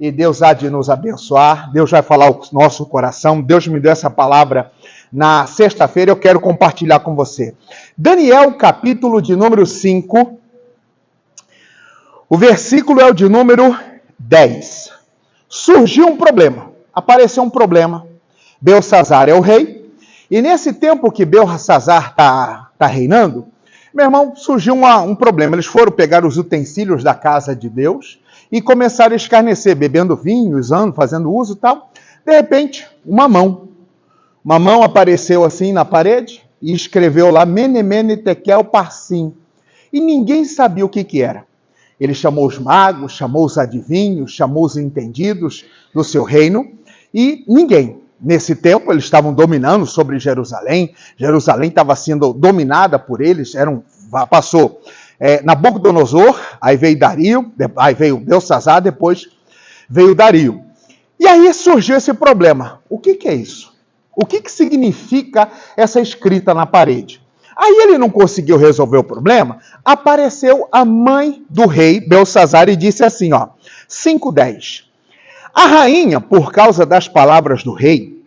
e Deus há de nos abençoar, Deus vai falar o nosso coração. Deus me deu essa palavra na sexta-feira, eu quero compartilhar com você. Daniel, capítulo de número 5, o versículo é o de número 10. Surgiu um problema, apareceu um problema. Beltsazar é o rei, e nesse tempo que Beltsazar está reinando, meu irmão, surgiu um problema. Eles foram pegar os utensílios da casa de Deus e começaram a escarnecer, bebendo vinho, usando, fazendo uso e tal. De repente, uma mão apareceu assim na parede e escreveu lá Mene, Mene, Tekel, Parsim. E ninguém sabia o que era. Ele chamou os magos, chamou os adivinhos, chamou os entendidos do seu reino e ninguém. Nesse tempo, eles estavam dominando sobre Jerusalém. Jerusalém estava sendo dominada por eles. Passou Nabucodonosor, aí veio Dario, aí veio Beltsazar, depois veio Dario. E aí surgiu esse problema. O que é isso? O que significa essa escrita na parede? Aí ele não conseguiu resolver o problema. Apareceu a mãe do rei Beltsazar e disse assim, 5:10. A rainha, por causa das palavras do rei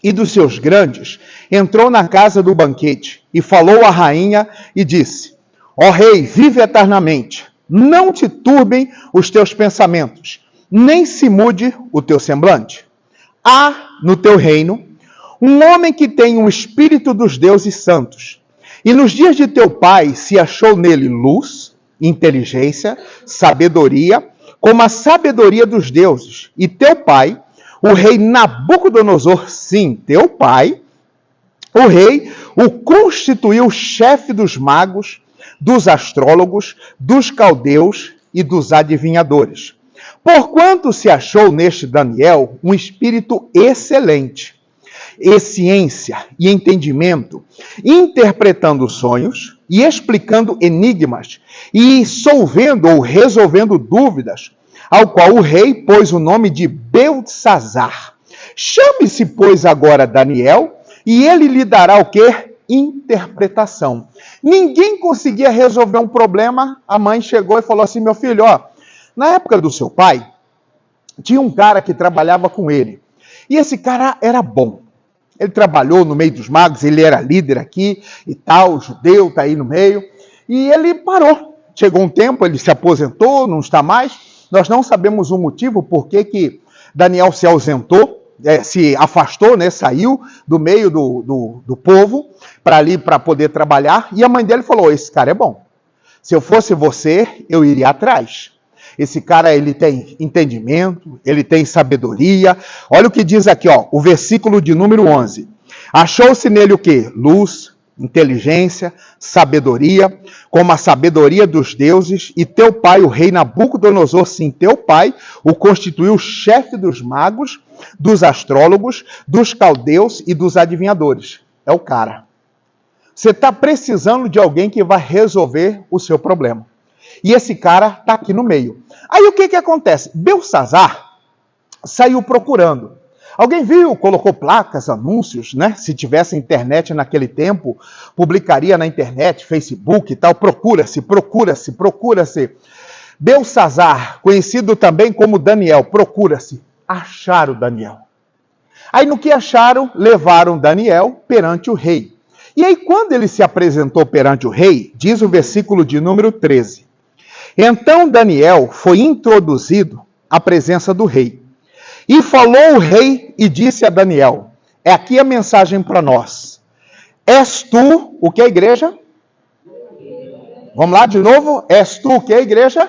e dos seus grandes, entrou na casa do banquete e falou à rainha e disse: Ó rei, vive eternamente, não te turbem os teus pensamentos, nem se mude o teu semblante. Há no teu reino um homem que tem o espírito dos deuses santos, e nos dias de teu pai se achou nele luz, inteligência, sabedoria, como a sabedoria dos deuses. E teu pai, o rei Nabucodonosor, sim, teu pai, o rei o constituiu chefe dos magos, dos astrólogos, dos caldeus e dos adivinhadores. Porquanto se achou neste Daniel um espírito excelente, e ciência e entendimento, interpretando sonhos e explicando enigmas, e solvendo ou resolvendo dúvidas, ao qual o rei pôs o nome de Beltsazar. Chame-se, pois, agora Daniel, e ele lhe dará o quê? Interpretação. Ninguém conseguia resolver um problema. A mãe chegou e falou assim: meu filho, na época do seu pai, tinha um cara que trabalhava com ele. E esse cara era bom. Ele trabalhou no meio dos magos, ele era líder aqui e tal, judeu, está aí no meio. E ele parou. Chegou um tempo, ele se aposentou, não está mais. Nós não sabemos o motivo por que Daniel se ausentou, se afastou, saiu do meio do povo para ali para poder trabalhar. E a mãe dele falou: esse cara é bom. Se eu fosse você, eu iria atrás. Esse cara, ele tem entendimento, ele tem sabedoria. Olha o que diz aqui, o versículo de número 11. Achou-se nele o quê? Luz, inteligência, sabedoria, como a sabedoria dos deuses, e teu pai, o rei Nabucodonosor, sim, teu pai, o constituiu chefe dos magos, dos astrólogos, dos caldeus e dos adivinhadores. É o cara. Você está precisando de alguém que vai resolver o seu problema. E esse cara está aqui no meio. Aí o que acontece? Beltsazar saiu procurando. Alguém viu, colocou placas, anúncios, Se tivesse internet naquele tempo, publicaria na internet, Facebook e tal, procura-se. Beltsazar, conhecido também como Daniel, procura-se. Acharam Daniel. Aí no que acharam, levaram Daniel perante o rei. E aí quando ele se apresentou perante o rei, diz o versículo de número 13. Então Daniel foi introduzido à presença do rei. E falou o rei e disse a Daniel, aqui a mensagem para nós. És tu, o que é a igreja? Vamos lá de novo. És tu, o que é a igreja?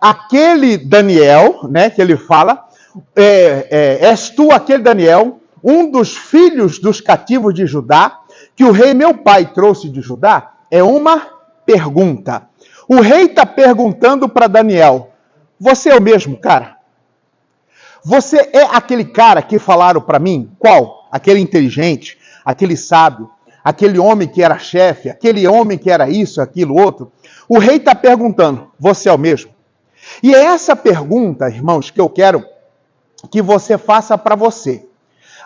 Aquele Daniel, que ele fala, és tu aquele Daniel, um dos filhos dos cativos de Judá, que o rei meu pai trouxe de Judá? É uma pergunta. O rei está perguntando para Daniel, você é o mesmo cara? Você é aquele cara que falaram para mim? Qual? Aquele inteligente, aquele sábio, aquele homem que era chefe, aquele homem que era isso, aquilo, outro? O rei está perguntando, você é o mesmo? E é essa pergunta, irmãos, que eu quero que você faça para você.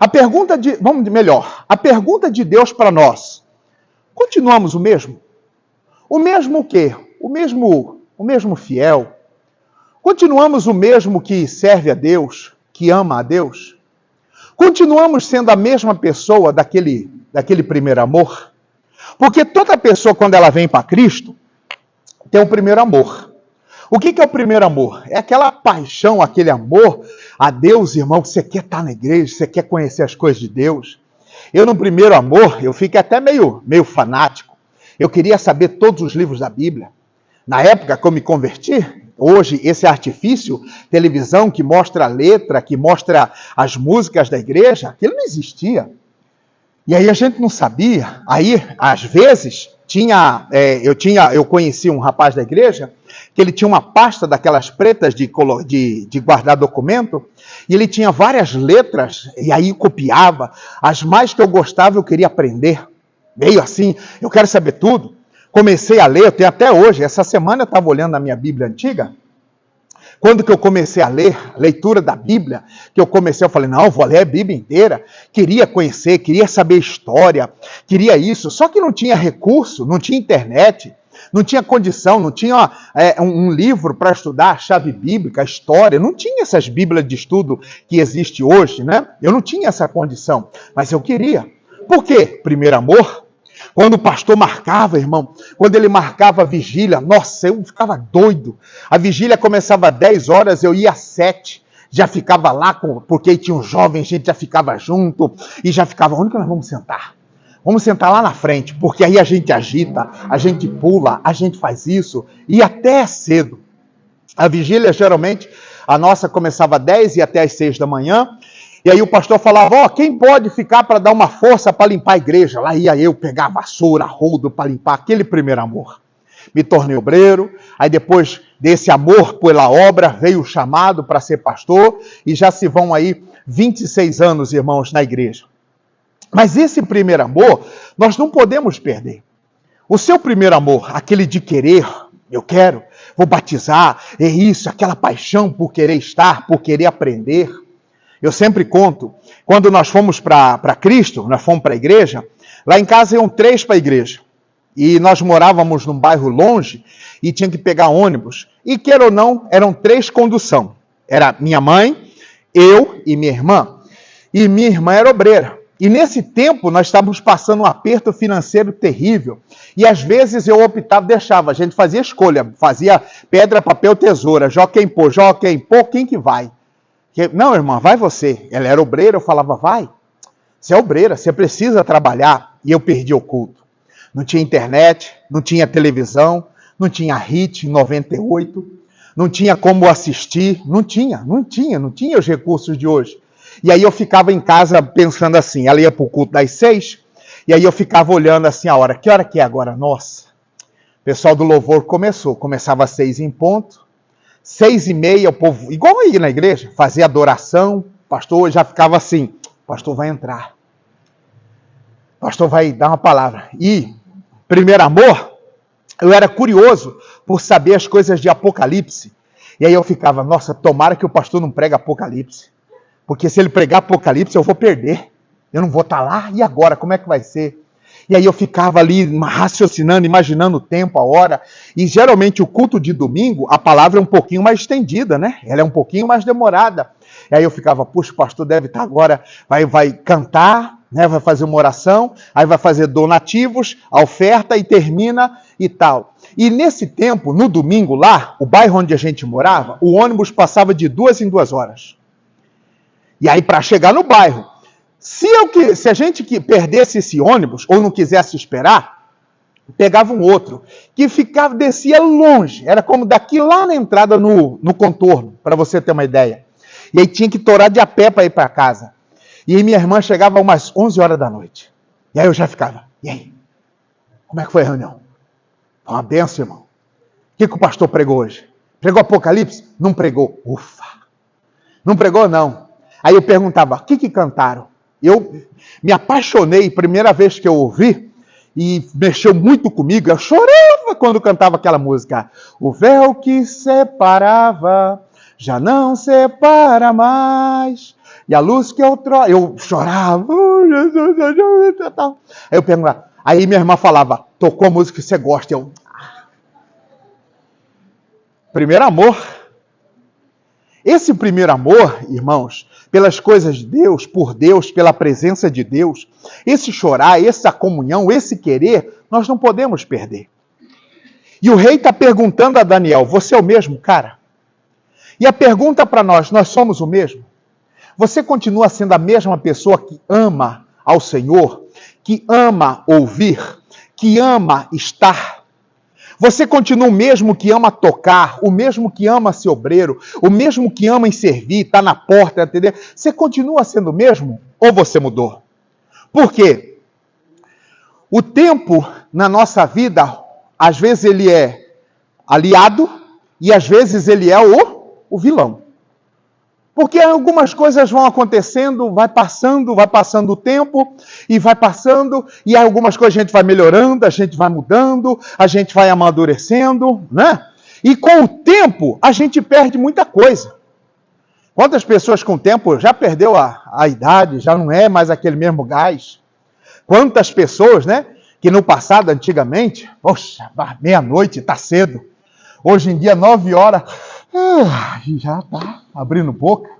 A pergunta de Deus para nós, continuamos o mesmo? O mesmo o quê? O mesmo fiel? Continuamos o mesmo que serve a Deus, que ama a Deus? Continuamos sendo a mesma pessoa daquele primeiro amor? Porque toda pessoa, quando ela vem para Cristo, tem um primeiro amor. O que é o primeiro amor? É aquela paixão, aquele amor a Deus, irmão, que você quer estar na igreja, você quer conhecer as coisas de Deus. Eu, no primeiro amor, eu fiquei até meio fanático. Eu queria saber todos os livros da Bíblia. Na época que eu me converti, hoje, esse artifício, televisão que mostra a letra, que mostra as músicas da igreja, aquilo não existia. E aí a gente não sabia. Aí, às vezes, eu conheci um rapaz da igreja, que ele tinha uma pasta daquelas pretas de guardar documento, e ele tinha várias letras, e aí copiava. As mais que eu gostava, eu queria aprender. Meio assim, eu quero saber tudo. Comecei a ler, eu tenho até hoje. Essa semana eu estava olhando a minha Bíblia antiga. Quando que eu comecei a ler, leitura da Bíblia, eu falei, não, vou ler a Bíblia inteira. Queria conhecer, queria saber história, queria isso. Só que não tinha recurso, não tinha internet, não tinha condição, não tinha um livro para estudar a chave bíblica, a história. Não tinha essas Bíblias de estudo que existe hoje, né? Eu não tinha essa condição, mas eu queria. Por quê? Primeiro amor. Quando o pastor marcava, irmão, quando ele marcava a vigília, nossa, eu ficava doido. A vigília começava às 10 horas, eu ia às 7, já ficava lá, porque tinha um jovem, a gente já ficava junto, e já ficava, onde que nós vamos sentar? Vamos sentar lá na frente, porque aí a gente agita, a gente pula, a gente faz isso, e até cedo. A vigília, geralmente, a nossa começava às 10 e até às 6 da manhã, e aí o pastor falava, quem pode ficar para dar uma força para limpar a igreja? Lá ia eu pegar a vassoura, rodo para limpar, aquele primeiro amor. Me tornei obreiro, aí depois desse amor pela obra, veio o chamado para ser pastor, e já se vão aí 26 anos, irmãos, na igreja. Mas esse primeiro amor, nós não podemos perder. O seu primeiro amor, aquele de querer, eu quero, vou batizar, é isso, aquela paixão por querer estar, por querer aprender. Eu sempre conto, quando nós fomos para Cristo, nós fomos para a igreja, lá em casa iam 3 para a igreja. E nós morávamos num bairro longe e tinha que pegar ônibus. E, queira ou não, eram 3 condução. Era minha mãe, eu e minha irmã. E minha irmã era obreira. E nesse tempo nós estávamos passando um aperto financeiro terrível. E às vezes eu optava, deixava, a gente fazia escolha, fazia pedra, papel, tesoura, joga quem pôr, quem que vai? Não, irmã, vai você. Ela era obreira, eu falava, vai. Você é obreira, você precisa trabalhar. E eu perdi o culto. Não tinha internet, não tinha televisão, não tinha HIT em 98, não tinha como assistir, não tinha os recursos de hoje. E aí eu ficava em casa pensando assim, ela ia para o culto das 6, e aí eu ficava olhando assim a hora. Que hora que é agora? Nossa. O pessoal do louvor começava às 6 em ponto. 6h30, o povo, igual aí na igreja, fazia adoração, o pastor já ficava assim, o pastor vai entrar, o pastor vai dar uma palavra. E, primeiro amor, eu era curioso por saber as coisas de Apocalipse. E aí eu ficava, nossa, tomara que o pastor não pregue Apocalipse, porque se ele pregar Apocalipse eu vou perder, eu não vou estar lá, e agora, como é que vai ser? E aí eu ficava ali raciocinando, imaginando o tempo, a hora. E geralmente o culto de domingo, a palavra é um pouquinho mais estendida, né? Ela é um pouquinho mais demorada. E aí eu ficava, puxa, o pastor deve estar agora, vai cantar, né? Vai fazer uma oração, aí vai fazer donativos, a oferta e termina e tal. E nesse tempo, no domingo lá, o bairro onde a gente morava, o ônibus passava de 2 em 2 horas. E aí para chegar no bairro, se a gente perdesse esse ônibus, ou não quisesse esperar, pegava um outro, que descia longe, era como daqui lá na entrada no contorno, para você ter uma ideia. E aí tinha que torar de a pé para ir para casa. E aí minha irmã chegava umas 11 horas da noite. E aí eu já ficava, e aí? Como é que foi a reunião? Foi uma benção, irmão. O que o pastor pregou hoje? Pregou Apocalipse? Não pregou. Ufa! Não pregou, não. Aí eu perguntava, o que cantaram? Eu me apaixonei, primeira vez que eu ouvi, e mexeu muito comigo, eu chorava quando cantava aquela música. O véu que separava, já não separa mais, e a luz que eu chorava, aí eu perguntava, aí minha irmã falava, tocou a música que você gosta, primeiro amor, Esse primeiro amor, irmãos, pelas coisas de Deus, por Deus, pela presença de Deus, esse chorar, essa comunhão, esse querer, nós não podemos perder. E o rei está perguntando a Daniel, você é o mesmo, cara? E a pergunta para nós somos o mesmo? Você continua sendo a mesma pessoa que ama ao Senhor, que ama ouvir, que ama estar? Você continua o mesmo que ama tocar, o mesmo que ama ser obreiro, o mesmo que ama em servir, está na porta, entendeu? Você continua sendo o mesmo ou você mudou? Por quê? O tempo na nossa vida, às vezes ele é aliado e às vezes ele é o vilão. Porque algumas coisas vão acontecendo, vai passando o tempo, e vai passando, e algumas coisas a gente vai melhorando, a gente vai mudando, a gente vai amadurecendo, né? E com o tempo, a gente perde muita coisa. Quantas pessoas com o tempo já perdeu a idade, já não é mais aquele mesmo gás? Quantas pessoas, né? Que no passado, antigamente, poxa, meia-noite, está cedo. Hoje em dia, 9 horas... já está abrindo boca.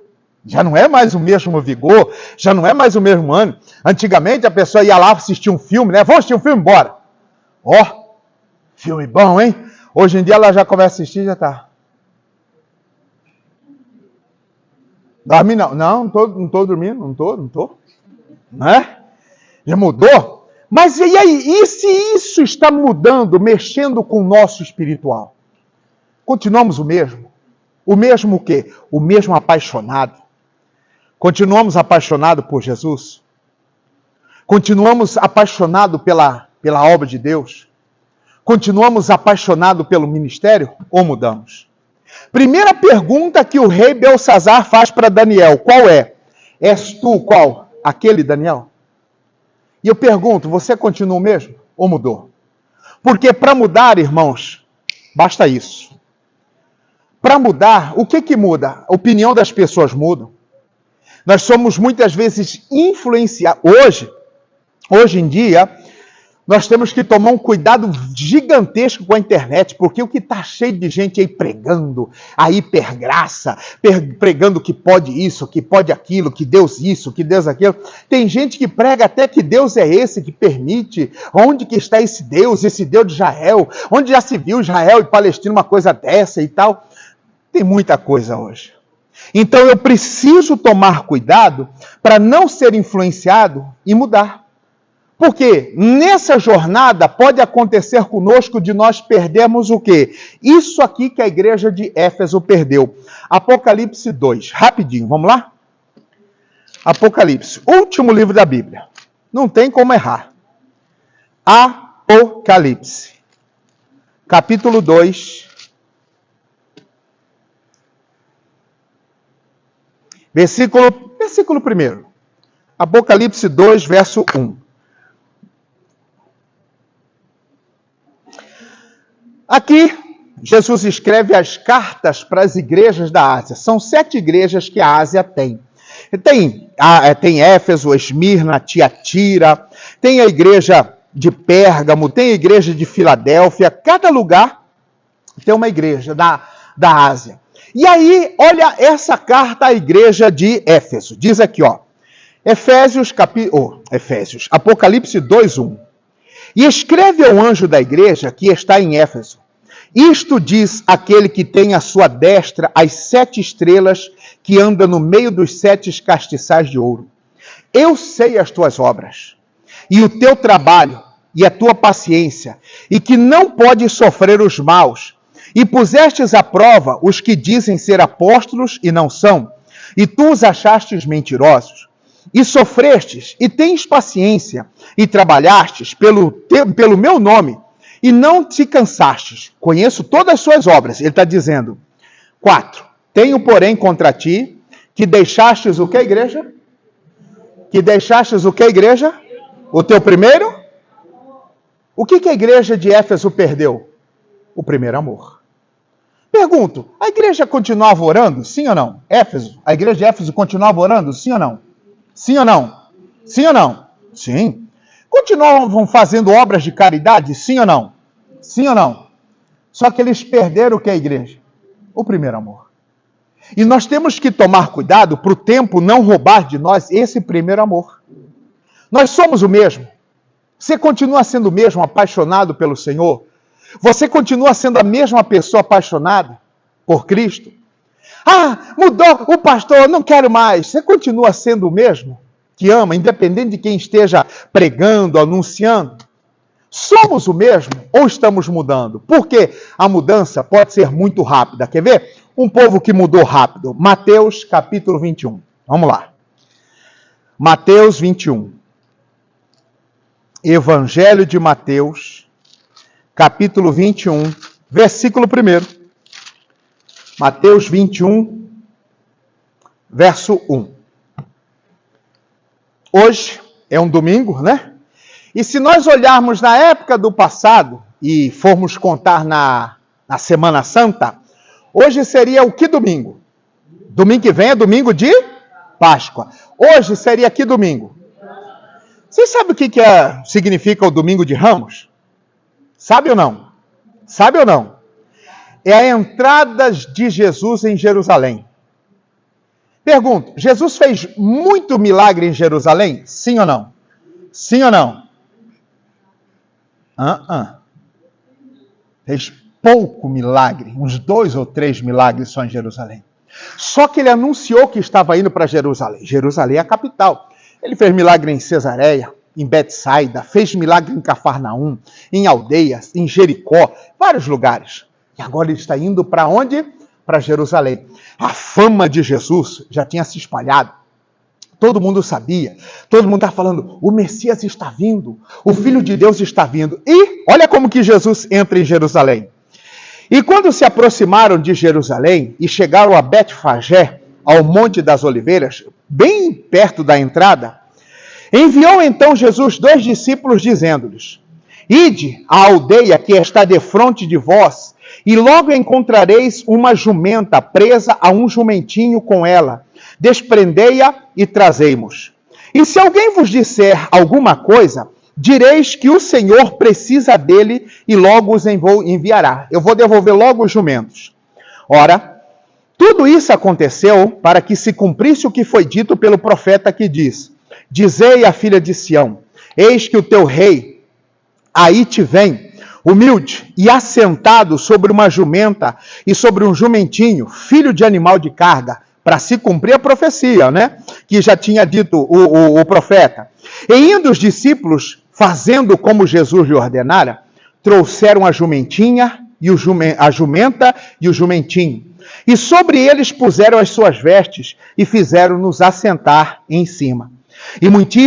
Já não é mais o mesmo vigor, já não é mais o mesmo ânimo. Antigamente a pessoa ia lá assistir um filme, né? Vamos assistir um filme, bora. Ó, filme bom, hein? Hoje em dia ela já começa a assistir e já está. Dorme não. Não estou dormindo, não estou. Né? Já mudou? Mas e aí? E se isso está mudando, mexendo com o nosso espiritual? Continuamos o mesmo? O mesmo o quê? O mesmo apaixonado. Continuamos apaixonados por Jesus? Continuamos apaixonados pela obra de Deus? Continuamos apaixonados pelo ministério ou mudamos? Primeira pergunta que o rei Belsazar faz para Daniel, qual é? És tu qual? Aquele Daniel? E eu pergunto, você continua o mesmo ou mudou? Porque para mudar, irmãos, basta isso. Para mudar, o que muda? A opinião das pessoas muda. Nós somos muitas vezes influenciados. Hoje em dia, nós temos que tomar um cuidado gigantesco com a internet, porque o que está cheio de gente aí pregando a hipergraça, pregando que pode isso, que pode aquilo, que Deus isso, que Deus aquilo. Tem gente que prega até que Deus é esse que permite. Onde que está esse Deus de Israel? Onde já se viu Israel e Palestina uma coisa dessa e tal? Tem muita coisa hoje. Então eu preciso tomar cuidado para não ser influenciado e mudar. Porque nessa jornada pode acontecer conosco de nós perdermos o quê? Isso aqui que a igreja de Éfeso perdeu. Apocalipse 2. Rapidinho, vamos lá? Apocalipse, último livro da Bíblia. Não tem como errar. Apocalipse. Capítulo 2. Versículo 1. Apocalipse 2, verso 1. Aqui, Jesus escreve as cartas para as igrejas da Ásia. São 7 igrejas que a Ásia tem. Tem Éfeso, Esmirna, Tiatira, tem a igreja de Pérgamo, tem a igreja de Filadélfia. Cada lugar tem uma igreja da Ásia. E aí, olha essa carta à igreja de Éfeso. Diz aqui, ó. Apocalipse 2:1. E escreve ao anjo da igreja que está em Éfeso. Isto diz aquele que tem à sua destra as 7 estrelas que anda no meio dos 7 castiçais de ouro. Eu sei as tuas obras, e o teu trabalho, e a tua paciência, e que não podes sofrer os maus, e pusestes à prova os que dizem ser apóstolos e não são, e tu os achastes mentirosos, e sofrestes, e tens paciência, e trabalhastes pelo meu nome, e não te cansastes. Conheço todas as suas obras. Ele está dizendo. 4. Tenho, porém, contra ti, que deixastes o que, igreja? Que deixastes o que, igreja? O teu primeiro? O que a igreja de Éfeso perdeu? O primeiro amor. Pergunto, a igreja continuava orando? Sim ou não? Éfeso, a igreja de Éfeso continuava orando? Sim ou não? Sim ou não? Sim ou não? Sim. Continuavam fazendo obras de caridade? Sim ou não? Sim ou não? Só que eles perderam o que, a igreja? O primeiro amor. E nós temos que tomar cuidado para o tempo não roubar de nós esse primeiro amor. Nós somos o mesmo. Você continua sendo o mesmo apaixonado pelo Senhor? Você continua sendo a mesma pessoa apaixonada por Cristo? Ah, mudou o pastor, não quero mais. Você continua sendo o mesmo que ama, independente de quem esteja pregando, anunciando? Somos o mesmo ou estamos mudando? Porque a mudança pode ser muito rápida. Quer ver? Um povo que mudou rápido. Mateus capítulo 21. Vamos lá. Mateus 21. Evangelho de Mateus, capítulo 21, versículo 1. Mateus 21, verso 1. Hoje é um domingo, né? E se nós olharmos na época do passado e formos contar na Semana Santa, hoje seria o que domingo? Domingo que vem é domingo de Páscoa. Hoje seria que domingo? Você sabe o que significa o domingo de Ramos? Sabe ou não? Sabe ou não? É a entrada de Jesus em Jerusalém. Pergunto, Jesus fez muito milagre em Jerusalém? Sim ou não? Sim ou não? Fez pouco milagre, uns 2 ou 3 milagres só em Jerusalém. Só que ele anunciou que estava indo para Jerusalém. Jerusalém é a capital. Ele fez milagre em Cesareia, em Betsaida, fez milagre em Cafarnaum, em aldeias, em Jericó, vários lugares. E agora ele está indo para onde? Para Jerusalém. A fama de Jesus já tinha se espalhado. Todo mundo sabia. Todo mundo está falando, o Messias está vindo. O Filho de Deus está vindo. E olha como que Jesus entra em Jerusalém. E quando se aproximaram de Jerusalém e chegaram a Betfagé, ao Monte das Oliveiras, bem perto da entrada, enviou então Jesus 2 discípulos, dizendo-lhes: Ide à aldeia que está defronte de vós, e logo encontrareis uma jumenta presa a um jumentinho com ela. Desprendei-a e trazei-mos. E se alguém vos disser alguma coisa, direis que o Senhor precisa dele e logo os enviará. Eu vou devolver logo os jumentos. Ora, tudo isso aconteceu para que se cumprisse o que foi dito pelo profeta que diz: Dizei à filha de Sião, eis que o teu rei aí te vem, humilde e assentado sobre uma jumenta e sobre um jumentinho, filho de animal de carga, para se cumprir a profecia, né? Que já tinha dito o profeta. E indo os discípulos, fazendo como Jesus lhe ordenara, trouxeram a jumentinha e a jumenta e o jumentinho. E sobre eles puseram as suas vestes e fizeram-nos assentar em cima. E muita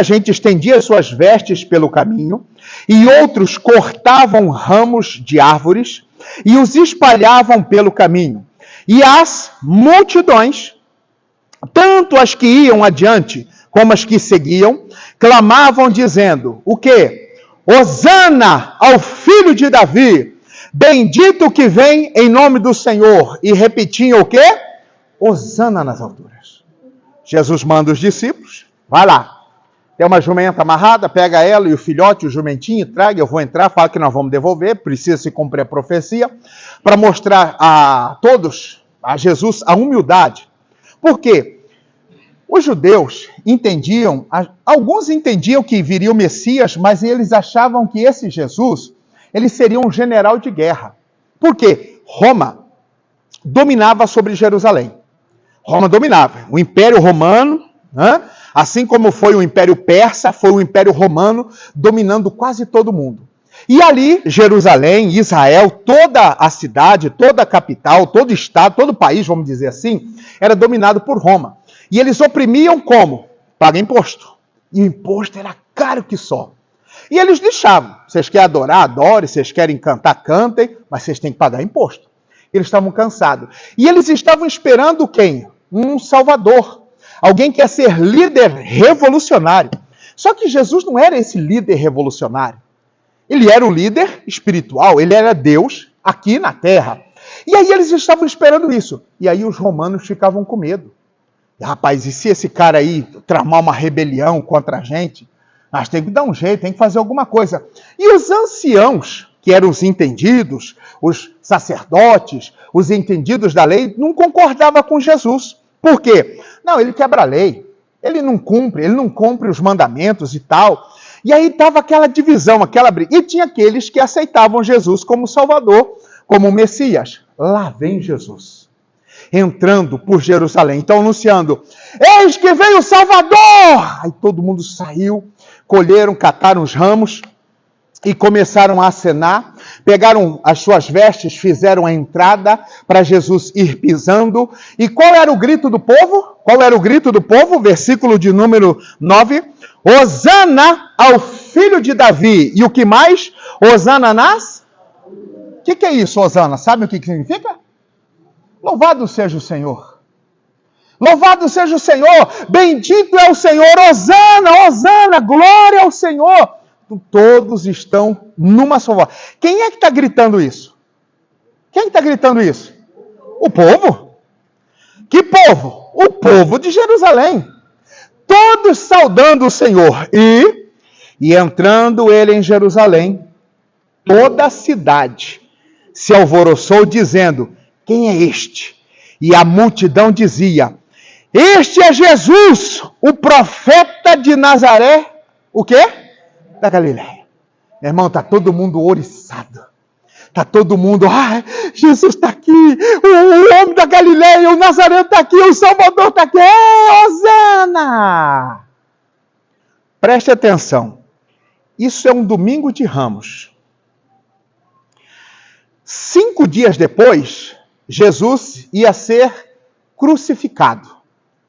gente estendia as suas vestes pelo caminho, e outros cortavam ramos de árvores e os espalhavam pelo caminho. E as multidões, tanto as que iam adiante como as que seguiam, clamavam dizendo, o quê? Hosana ao filho de Davi, bendito que vem em nome do Senhor. E repetiam o quê? Hosana nas alturas. Jesus manda os discípulos, vai lá. Tem uma jumenta amarrada, pega ela e o filhote, o jumentinho, traga, eu vou entrar, fala que nós vamos devolver, precisa se cumprir a profecia, para mostrar a todos, a Jesus, a humildade. Por quê? Os judeus entendiam, alguns entendiam que viria o Messias, mas eles achavam que esse Jesus, ele seria um general de guerra. Por quê? Roma dominava sobre Jerusalém. Roma dominava. O Império Romano, assim como foi o Império Persa, foi o Império Romano dominando quase todo mundo. E ali, Jerusalém, Israel, toda a cidade, toda a capital, todo o estado, todo o país, vamos dizer assim, era dominado por Roma. E eles oprimiam como? Paga imposto. E o imposto era caro que só. E eles deixavam. Vocês querem adorar? Adore. Vocês querem cantar? Cantem. Mas vocês têm que pagar imposto. Eles estavam cansados. E eles estavam esperando quem? Um salvador. Alguém que ia ser líder revolucionário. Só que Jesus não era esse líder revolucionário. Ele era o líder espiritual. Ele era Deus aqui na terra. E aí eles estavam esperando isso. E aí os romanos ficavam com medo. Rapaz, e se esse cara aí tramar uma rebelião contra a gente? Nós temos que dar um jeito, tem que fazer alguma coisa. E os anciãos que eram os entendidos, os sacerdotes, os entendidos da lei, não concordavam com Jesus. Por quê? Não, ele quebra a lei, ele não cumpre os mandamentos e tal. E aí estava aquela divisão, aquela briga. E tinha aqueles que aceitavam Jesus como Salvador, como Messias. Lá vem Jesus, entrando por Jerusalém, então anunciando: eis que veio o Salvador! Aí todo mundo saiu, colheram, cataram os ramos e começaram a acenar, pegaram as suas vestes, fizeram a entrada para Jesus ir pisando. E qual era o grito do povo? Qual era o grito do povo? Versículo de número 9. Hosana ao filho de Davi. E o que mais? Hosana nas... O que é isso, Hosana? Sabe o que significa? Louvado seja o Senhor. Louvado seja o Senhor. Bendito é o Senhor. Hosana, Hosana, glória ao Senhor. Todos estão numa só voz. Quem é que está gritando isso? Quem está gritando isso? O povo. Que povo? O povo de Jerusalém. Todos saudando o Senhor. E entrando ele em Jerusalém, toda a cidade se alvoroçou dizendo: quem é este? E a multidão dizia: este é Jesus, o profeta de Nazaré. O quê? Da Galileia. Meu irmão, está todo mundo ouriçado. Está todo mundo: Jesus está aqui, o homem da Galileia, o Nazaré está aqui, o Salvador está aqui. Hosana! Preste atenção. Isso é um domingo de Ramos. 5 dias depois, Jesus ia ser crucificado.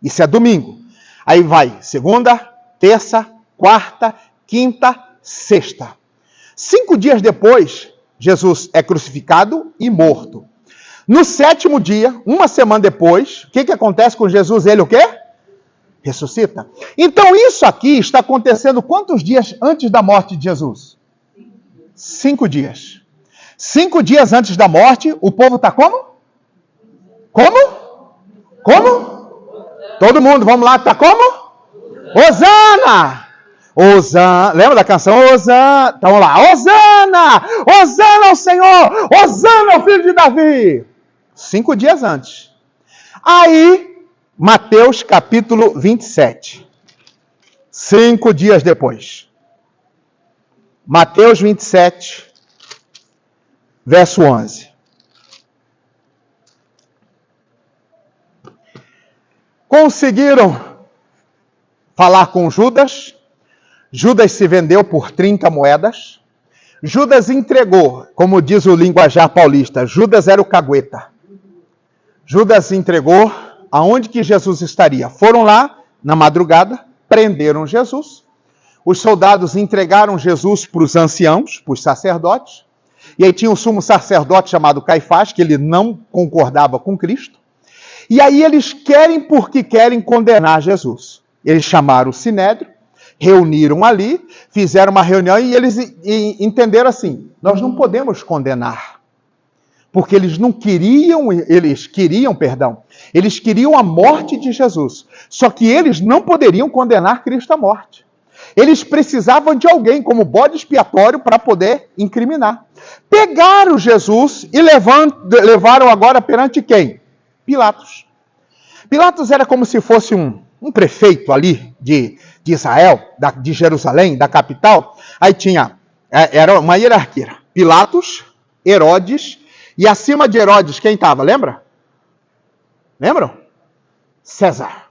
Isso é domingo. Aí vai segunda, terça, quarta, quinta, sexta. 5 dias depois, Jesus é crucificado e morto. No 7º dia, uma semana depois, o que acontece com Jesus? Ele o quê? Ressuscita. Então isso aqui está acontecendo quantos dias antes da morte de Jesus? 5 dias. 5 dias antes da morte, o povo está como? Como? Todo mundo, vamos lá, está como? Hosana! Hosana, lembra da canção? Hosana, então vamos lá, Hosana! Hosana ao Senhor! Hosana ao filho de Davi! 5 dias antes. Aí, Mateus capítulo 27. 5 dias depois. Mateus 27, verso 11. Conseguiram falar com Judas. Judas se vendeu por 30 moedas. Judas entregou, como diz o linguajar paulista, Judas era o cagueta. Judas entregou aonde que Jesus estaria. Foram lá na madrugada, prenderam Jesus. Os soldados entregaram Jesus para os anciãos, para os sacerdotes. E aí tinha um sumo sacerdote chamado Caifás, que ele não concordava com Cristo. E aí eles querem condenar Jesus. Eles chamaram o Sinédrio, reuniram ali, fizeram uma reunião e eles entenderam assim: nós não podemos condenar. Porque eles queriam a morte de Jesus. Só que eles não poderiam condenar Cristo à morte. Eles precisavam de alguém como bode expiatório para poder incriminar. Pegaram Jesus e levaram agora perante quem? Pilatos. Pilatos era como se fosse um prefeito ali de Israel, de Jerusalém, da capital. Aí era uma hierarquia. Pilatos, Herodes, e acima de Herodes quem estava? Lembram? César,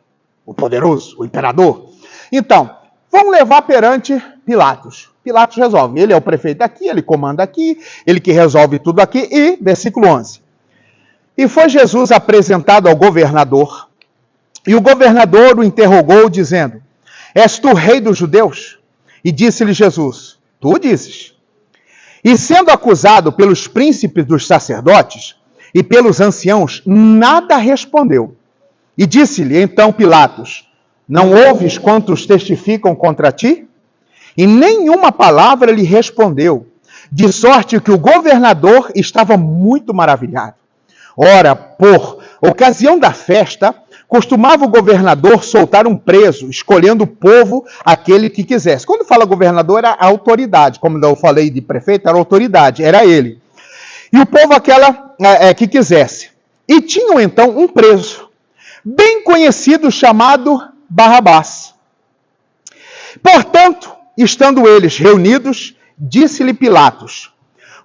o poderoso, o imperador. Então, vamos levar perante Pilatos. Pilatos resolve. Ele é o prefeito aqui, ele comanda aqui, ele que resolve tudo aqui. E, versículo 11. E foi Jesus apresentado ao governador, e o governador o interrogou, dizendo: és tu rei dos judeus? E disse-lhe Jesus: tu dizes. E sendo acusado pelos príncipes dos sacerdotes e pelos anciãos, nada respondeu. E disse-lhe então Pilatos: não ouves quantos testificam contra ti? E nenhuma palavra lhe respondeu, de sorte que o governador estava muito maravilhado. Ora, por ocasião da festa, Costumava o governador soltar um preso, escolhendo o povo aquele que quisesse. Quando fala governador, era a autoridade. Como eu falei de prefeito, era a autoridade, era ele. E o povo aquela que quisesse. E tinham então um preso, bem conhecido, chamado Barrabás. Portanto, estando eles reunidos, disse-lhe Pilatos: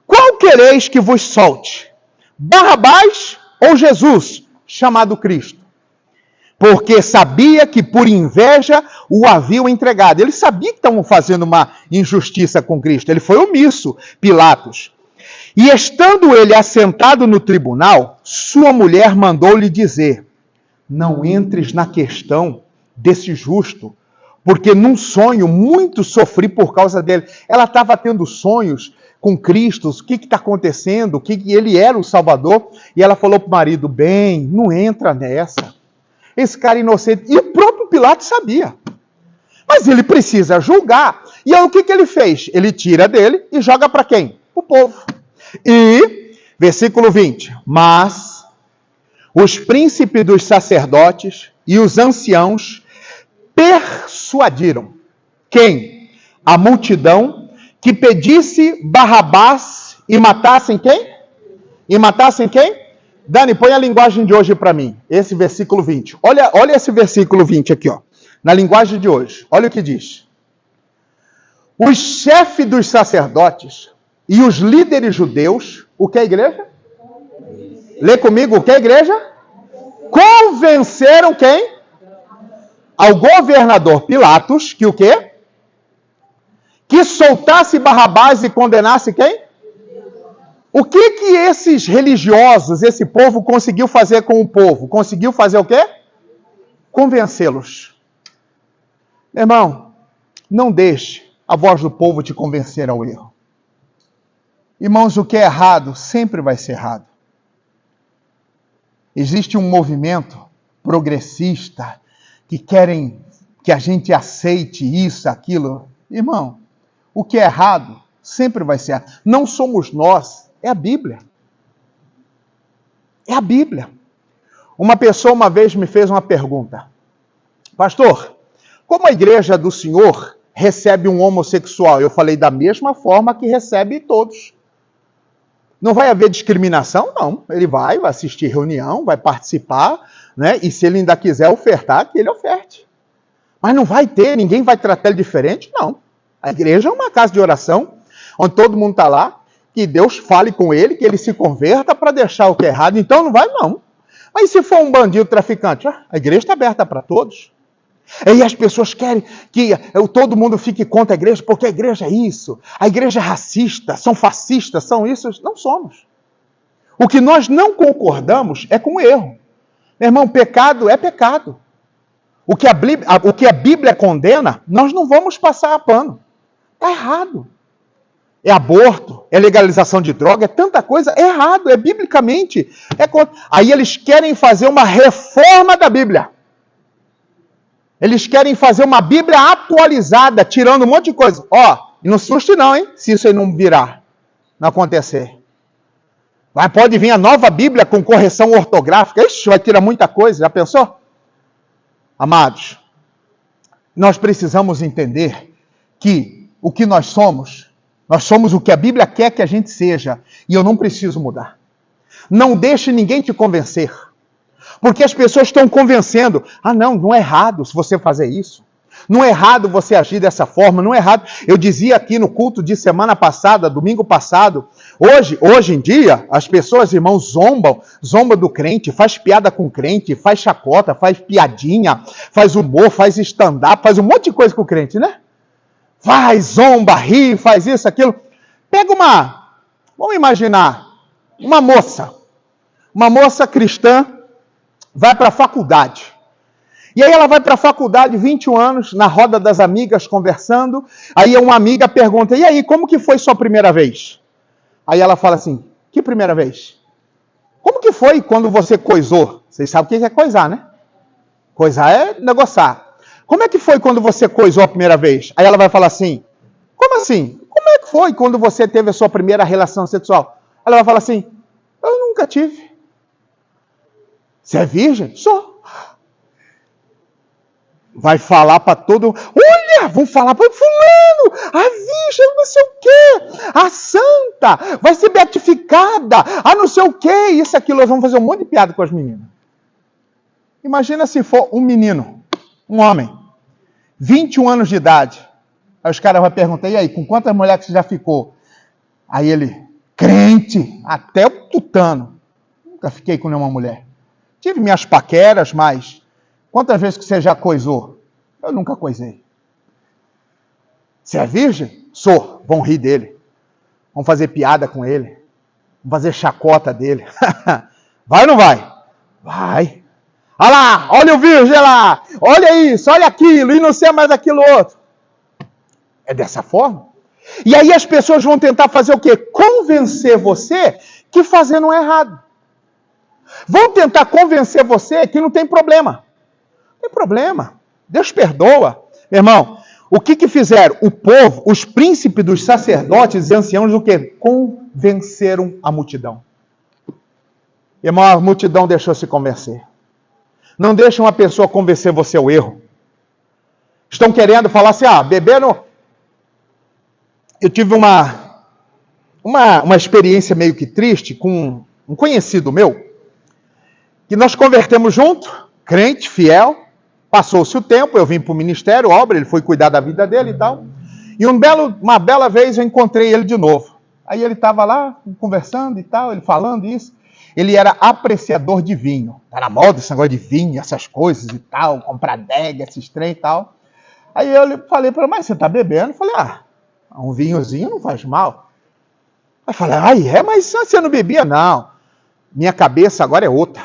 qual quereis que vos solte? Barrabás ou Jesus, chamado Cristo? Porque sabia que por inveja o haviam entregado. Ele sabia que estavam fazendo uma injustiça com Cristo. Ele foi omisso, Pilatos. E estando ele assentado no tribunal, sua mulher mandou-lhe dizer: não entres na questão desse justo, porque num sonho muito sofri por causa dele. Ela estava tendo sonhos com Cristo, o que está acontecendo, que ele era o Salvador, e ela falou para o marido: bem, não entra nessa. Esse cara inocente. E o próprio Pilatos sabia. Mas ele precisa julgar. E aí o que ele fez? Ele tira dele e joga para quem? Para o povo. E, versículo 20, mas os príncipes dos sacerdotes e os anciãos persuadiram quem? A multidão que pedisse Barrabás e matassem quem? E matassem quem? Dani, põe a linguagem de hoje para mim, esse versículo 20. Olha esse versículo 20 aqui, ó, na linguagem de hoje. Olha o que diz. Os chefes dos sacerdotes e os líderes judeus, o que é a igreja? Lê comigo, o que é a igreja? Convenceram quem? Ao governador Pilatos, que o quê? Que soltasse Barrabás e condenasse quem? O que esses religiosos, esse povo conseguiu fazer com o povo? Conseguiu fazer o quê? Convencê-los. Meu irmão, não deixe a voz do povo te convencer ao erro. Irmãos, o que é errado sempre vai ser errado. Existe um movimento progressista que querem que a gente aceite isso, aquilo. Irmão, o que é errado sempre vai ser errado. Não somos nós, é a Bíblia. É a Bíblia. Uma pessoa uma vez me fez uma pergunta: pastor, como a igreja do senhor recebe um homossexual? Eu falei: da mesma forma que recebe todos. Não vai haver discriminação? Não. Ele vai assistir reunião, vai participar, né? E se ele ainda quiser ofertar, que ele oferte. Mas não vai ter, ninguém vai tratar ele diferente? Não. A igreja é uma casa de oração, onde todo mundo está lá, que Deus fale com ele, que ele se converta para deixar o que é errado. Então não vai, não. Mas se for um bandido traficante? A igreja está aberta para todos. E as pessoas querem que todo mundo fique contra a igreja, porque a igreja é isso. A igreja é racista, são fascistas, são isso. Não somos. O que nós não concordamos é com o erro. Meu irmão, pecado é pecado. O que a Bíblia condena, nós não vamos passar a pano. Está errado. É aborto, é legalização de droga, é tanta coisa, é errado, é biblicamente. Aí eles querem fazer uma reforma da Bíblia. Eles querem fazer uma Bíblia atualizada, tirando um monte de coisa. E não se assuste não, hein? Se isso aí não virar, não acontecer. Pode vir a nova Bíblia com correção ortográfica. Ixi, vai tirar muita coisa, já pensou? Amados, nós precisamos entender que o que nós somos o que a Bíblia quer que a gente seja. E eu não preciso mudar. Não deixe ninguém te convencer. Porque as pessoas estão convencendo. Não é errado se você fazer isso. Não é errado você agir dessa forma. Não é errado. Eu dizia aqui no culto de semana passada, domingo passado. Hoje em dia, as pessoas, irmãos, zombam do crente, faz piada com o crente, faz chacota, faz piadinha, faz humor, faz stand-up, faz um monte de coisa com o crente, né? Faz, zomba, ri, faz isso, aquilo. Pega vamos imaginar, uma moça cristã, vai para a faculdade. E aí ela vai para a faculdade, 21 anos, na roda das amigas, conversando. Aí uma amiga pergunta: e aí, como que foi sua primeira vez? Aí ela fala assim: que primeira vez? Como que foi quando você coisou? Vocês sabem o que é coisar, né? Coisar é negociar. Como é que foi quando você coisou a primeira vez? Aí ela vai falar assim: como assim? Como é que foi quando você teve a sua primeira relação sexual? Ela vai falar assim: eu nunca tive. Você é virgem? Sou. vai falar para todo... Olha, vão falar para fulano, a virgem, não sei o quê, a santa, vai ser beatificada, a não sei o quê, isso, aquilo. Nós vamos fazer um monte de piada com as meninas. Imagina se for um menino, um homem, 21 anos de idade. Aí os caras vão perguntar, e aí, com quantas mulheres você já ficou? Aí ele, crente, até o tutano. Nunca fiquei com nenhuma mulher. Tive minhas paqueras, mas quantas vezes que você já coisou? Eu nunca coisei. Você é virgem? Sou. Vão rir dele. Vão fazer piada com ele. Vão fazer chacota dele. Vai ou não vai? Vai. Olha lá, olha o virgem lá. Olha isso, olha aquilo, e não sei mais aquilo outro. É dessa forma. E aí as pessoas vão tentar fazer o quê? Convencer você que fazer não é errado. Vão tentar convencer você que não tem problema. Não tem problema. Deus perdoa. Meu irmão, o que fizeram? O povo, os príncipes dos sacerdotes e anciãos, o quê? Convenceram a multidão. Irmão, a multidão deixou se convencer. Não deixa uma pessoa convencer você ao erro. Estão querendo falar assim, beber não... Eu tive uma experiência meio que triste com um conhecido meu, que nós convertemos junto, crente, fiel, passou-se o tempo, eu vim para o ministério, obra, ele foi cuidar da vida dele e tal, e uma bela vez eu encontrei ele de novo. Aí ele estava lá, conversando e tal, ele falando isso, ele era apreciador de vinho, tá na moda esse negócio de vinho, essas coisas e tal, comprar adega, esses trem e tal. Aí eu falei para ele, mas você está bebendo? Eu falei, um vinhozinho não faz mal. Aí eu falei, mas você não bebia? Não, minha cabeça agora é outra.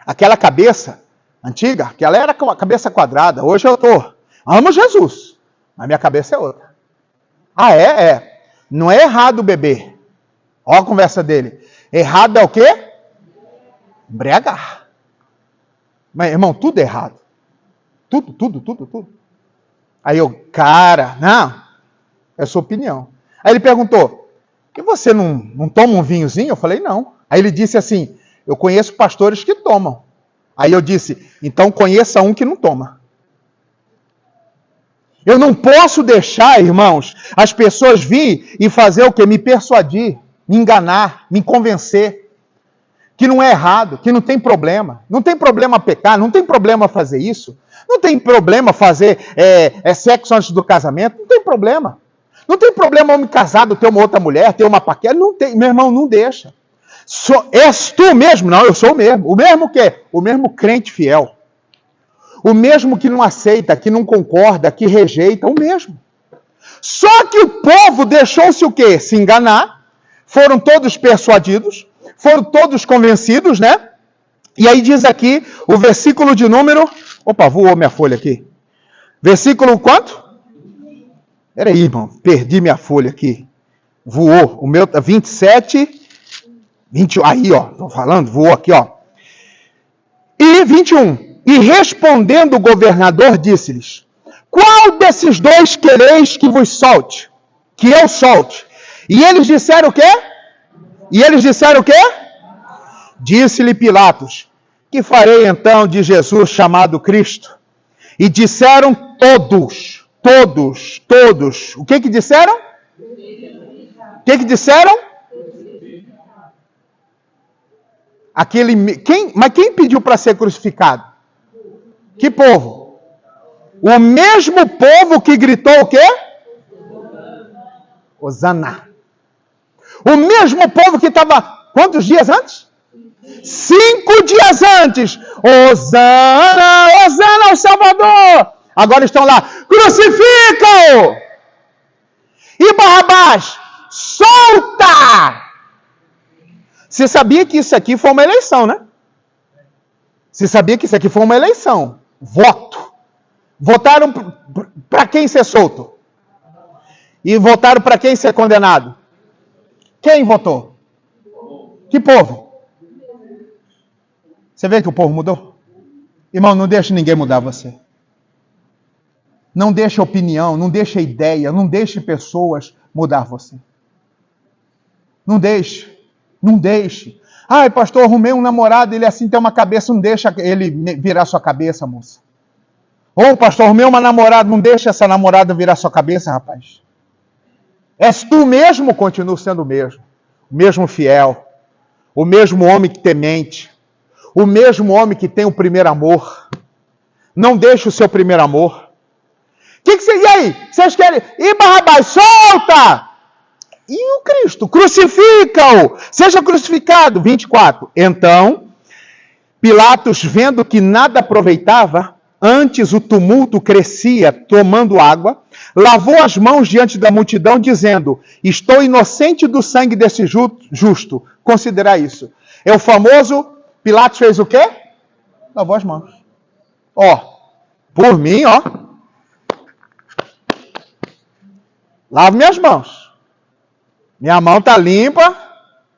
Aquela cabeça antiga, aquela era com a cabeça quadrada. Hoje eu amo Jesus, mas minha cabeça é outra. É. Não é errado beber. Olha a conversa dele. Errado é o quê? Embriagar. Mas, irmão, tudo é errado. Tudo. Aí eu, não, é a sua opinião. Aí ele perguntou, e você não toma um vinhozinho? Eu falei, não. Aí ele disse assim, eu conheço pastores que tomam. Aí eu disse, então conheça um que não toma. Eu não posso deixar, irmãos, as pessoas virem e fazer o quê? Me persuadir, me enganar, me convencer que não é errado, que não tem problema. Não tem problema pecar, não tem problema fazer isso. Não tem problema fazer sexo antes do casamento, não tem problema. Não tem problema homem casado ter uma outra mulher, ter uma paquera, não tem. Meu irmão, não deixa. És tu mesmo? Não, eu sou o mesmo. O mesmo o quê? O mesmo crente fiel. O mesmo que não aceita, que não concorda, que rejeita, o mesmo. Só que o povo deixou-se o quê? Se enganar. Foram todos persuadidos, foram todos convencidos, né? E aí diz aqui, o versículo de número... Opa, voou minha folha aqui. Versículo quanto? Peraí, irmão, perdi minha folha aqui. Voou. O meu 27, 21. Aí, ó, tô falando, voou aqui, ó. E 21. E respondendo o governador, disse-lhes: qual desses dois quereis que vos solte? Que eu solte. E eles disseram o quê? Disse-lhe Pilatos: que farei então de Jesus chamado Cristo? E disseram todos. O que disseram? Mas quem pediu para ser crucificado? Que povo? O mesmo povo que gritou o quê? Hosana. O mesmo povo que estava quantos dias antes? 5 dias antes. Hosana, Hosana ao Salvador. Agora estão lá, crucificam! E Barrabás, solta! Você sabia que isso aqui foi uma eleição, né? Você sabia que isso aqui foi uma eleição? Voto. Votaram para quem ser solto? E votaram para quem ser condenado? Quem votou? Que povo? Você vê que o povo mudou? Irmão, não deixe ninguém mudar você. Não deixe opinião, não deixe ideia, não deixe pessoas mudar você. Não deixe. Ai, pastor, arrumei um namorado, ele assim tem uma cabeça, não deixa ele virar sua cabeça, moça. Ô, pastor, arrumei uma namorada, não deixa essa namorada virar sua cabeça, rapaz. És tu mesmo, continua sendo o mesmo fiel, o mesmo homem que temente, o mesmo homem que tem o primeiro amor. Não deixe o seu primeiro amor. E aí? Vocês querem? E Barrabás, solta! E o Cristo? Crucifica-o! Seja crucificado. 24. Então, Pilatos, vendo que nada aproveitava, antes o tumulto crescia, tomando água, lavou as mãos diante da multidão, dizendo: estou inocente do sangue desse justo. Considerar isso. É o famoso, Pilatos fez o quê? Lavou as mãos. Ó, por mim, ó. Lavo minhas mãos. Minha mão está limpa,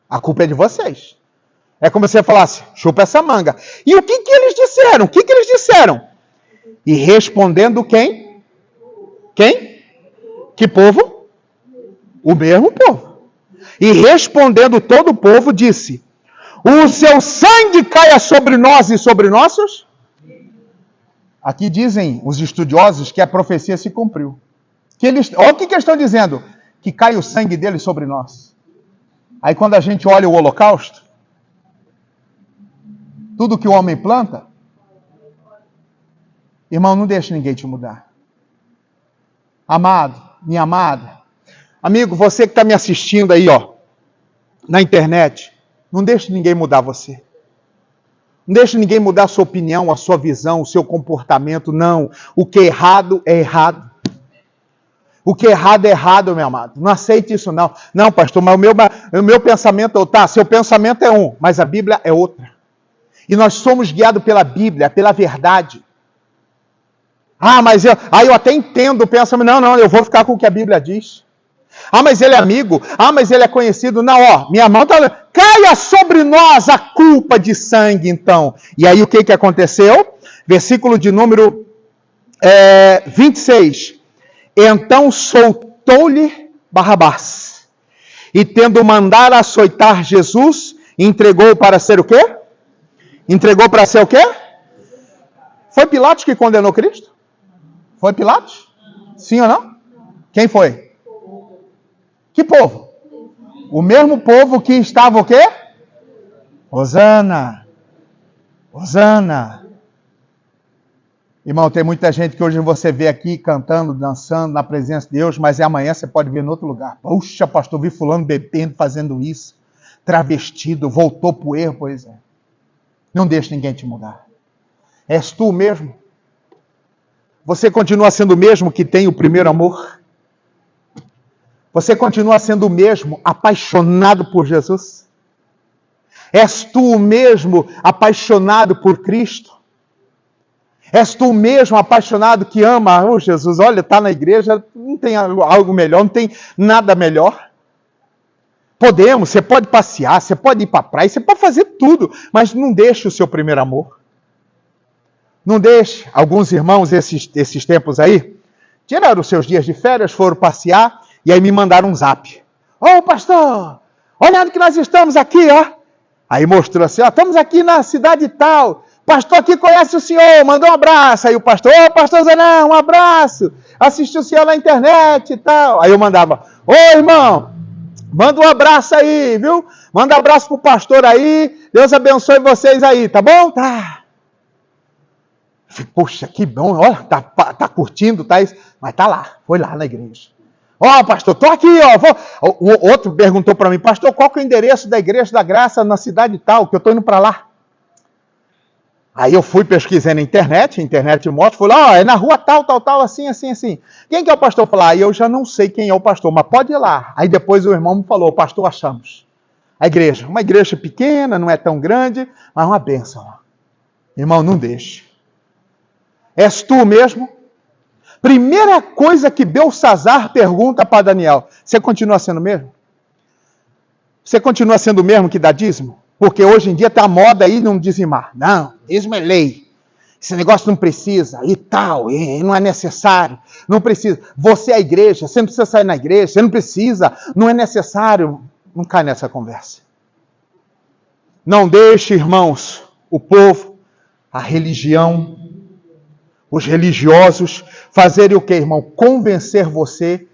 a culpa é de vocês. É como se você falasse, chupa essa manga. E o que eles disseram? O que eles disseram? E respondendo quem? Quem? Que povo? O mesmo povo. E respondendo todo o povo, disse: o seu sangue caia sobre nós e sobre nossos. Aqui dizem os estudiosos que a profecia se cumpriu. Olha o que eles estão dizendo. Que cai o sangue dele sobre nós. Aí quando a gente olha o holocausto, tudo que o homem planta, irmão, não deixe ninguém te mudar. Amado, minha amada, amigo, você que está me assistindo aí, ó, na internet, não deixe ninguém mudar você. Não deixe ninguém mudar a sua opinião, a sua visão, o seu comportamento, não. O que é errado é errado. O que é errado, meu amado. Não aceite isso, não. Não, pastor, mas o meu pensamento, tá, seu pensamento é um, mas a Bíblia é outra. E nós somos guiados pela Bíblia, pela verdade. Ah, mas eu até entendo o pensamento. Não, eu vou ficar com o que a Bíblia diz. Ah, mas ele é amigo. Ah, mas ele é conhecido. Não, ó, minha mão está... Caia sobre nós a culpa de sangue, então. E aí o que aconteceu? Versículo de número 26. Então soltou-lhe Barrabás. E tendo mandado açoitar Jesus, entregou para ser o quê? Entregou para ser o quê? Foi Pilatos que condenou Cristo? Foi Pilatos? Sim ou não? Quem foi? Que povo? O mesmo povo que estava o quê? Hosana. Hosana. Irmão, tem muita gente que hoje você vê aqui cantando, dançando na presença de Deus, mas amanhã você pode ver em outro lugar. Puxa, pastor, vi fulano bebendo, fazendo isso. Travestido, voltou para o erro, pois é. Não deixe ninguém te mudar. És tu mesmo? Você continua sendo o mesmo que tem o primeiro amor? Você continua sendo o mesmo apaixonado por Jesus? És tu o mesmo apaixonado por Cristo? És tu mesmo apaixonado que ama, oh Jesus, olha, está na igreja, não tem algo melhor, não tem nada melhor. Podemos, você pode passear, você pode ir para a praia, você pode fazer tudo, mas não deixe o seu primeiro amor. Não deixe. Alguns irmãos, esses tempos aí, tiraram os seus dias de férias, foram passear, e aí me mandaram um zap. Ô pastor, olha onde que nós estamos aqui, ó. Aí mostrou assim, ó, estamos aqui na cidade tal. Pastor aqui conhece o senhor, mandou um abraço. Aí o pastor, ô pastor Zanão, um abraço. Assistiu o senhor na internet e tal. Aí eu mandava, ô irmão, manda um abraço aí, viu? Manda um abraço pro pastor aí. Deus abençoe vocês aí, tá bom? Tá. Poxa, que bom, olha, tá curtindo, tá isso. Mas tá lá, foi lá na igreja. Ó, pastor, tô aqui, ó. O outro perguntou para mim, pastor, qual que é o endereço da Igreja da Graça na cidade tal, que eu tô indo para lá? Aí eu fui pesquisar na internet mostra, falei, ó, é na rua tal, assim. Quem que é o pastor? Eu falei, aí eu já não sei quem é o pastor, mas pode ir lá. Aí depois o irmão me falou, pastor, achamos. A igreja, uma igreja pequena, não é tão grande, mas uma bênção. Irmão, não deixe. És tu mesmo? Primeira coisa que Belsazar pergunta para Daniel, você continua sendo o mesmo? Você continua sendo o mesmo que dá dízimo? Porque hoje em dia está a moda aí não dizimar. Não, dízimo é lei. Esse negócio não precisa e tal, e não é necessário. Não precisa. Você é a igreja, você não precisa sair na igreja, você não precisa, não é necessário. Não cai nessa conversa. Não deixe, irmãos, o povo, a religião, os religiosos, fazerem o que, irmão? Convencer você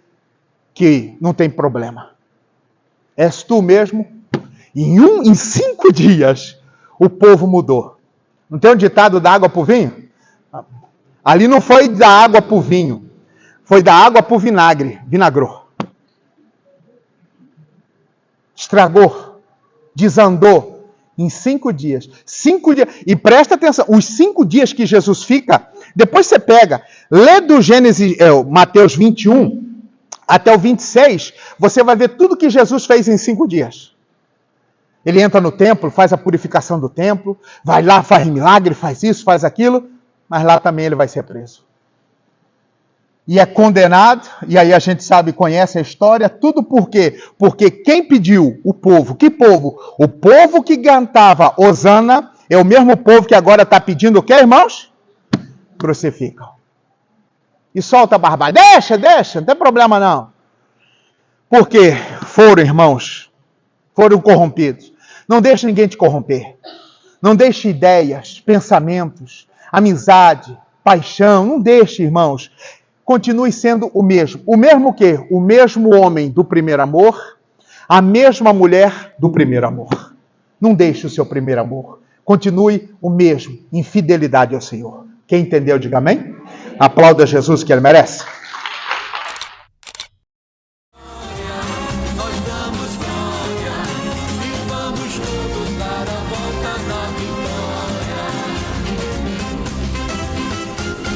que não tem problema. És tu mesmo. Em 5 dias, o povo mudou. Não tem um ditado da água para o vinho? Ali não foi da água para o vinho. Foi da água para o vinagre. Vinagrou. Estragou. Desandou. Em 5 dias. 5 dias. E presta atenção. Os 5 dias que Jesus fica, depois você pega, lê do Gênesis, Mateus 21 até o 26, você vai ver tudo que Jesus fez em 5 dias. Ele entra no templo, faz a purificação do templo, vai lá, faz milagre, faz isso, faz aquilo, mas lá também ele vai ser preso. E é condenado, e aí a gente sabe, conhece a história, tudo por quê? Porque quem pediu? O povo. Que povo? O povo que cantava Hosana é o mesmo povo que agora está pedindo o quê, irmãos? Crucificam. E solta a barbárie. Deixa, não tem problema não. Porque foram, irmãos, foram corrompidos. Não deixe ninguém te corromper. Não deixe ideias, pensamentos, amizade, paixão. Não deixe, irmãos. Continue sendo o mesmo. O mesmo o quê? O mesmo homem do primeiro amor, a mesma mulher do primeiro amor. Não deixe o seu primeiro amor. Continue o mesmo, em fidelidade ao Senhor. Quem entendeu, diga amém. Aplauda Jesus que ele merece.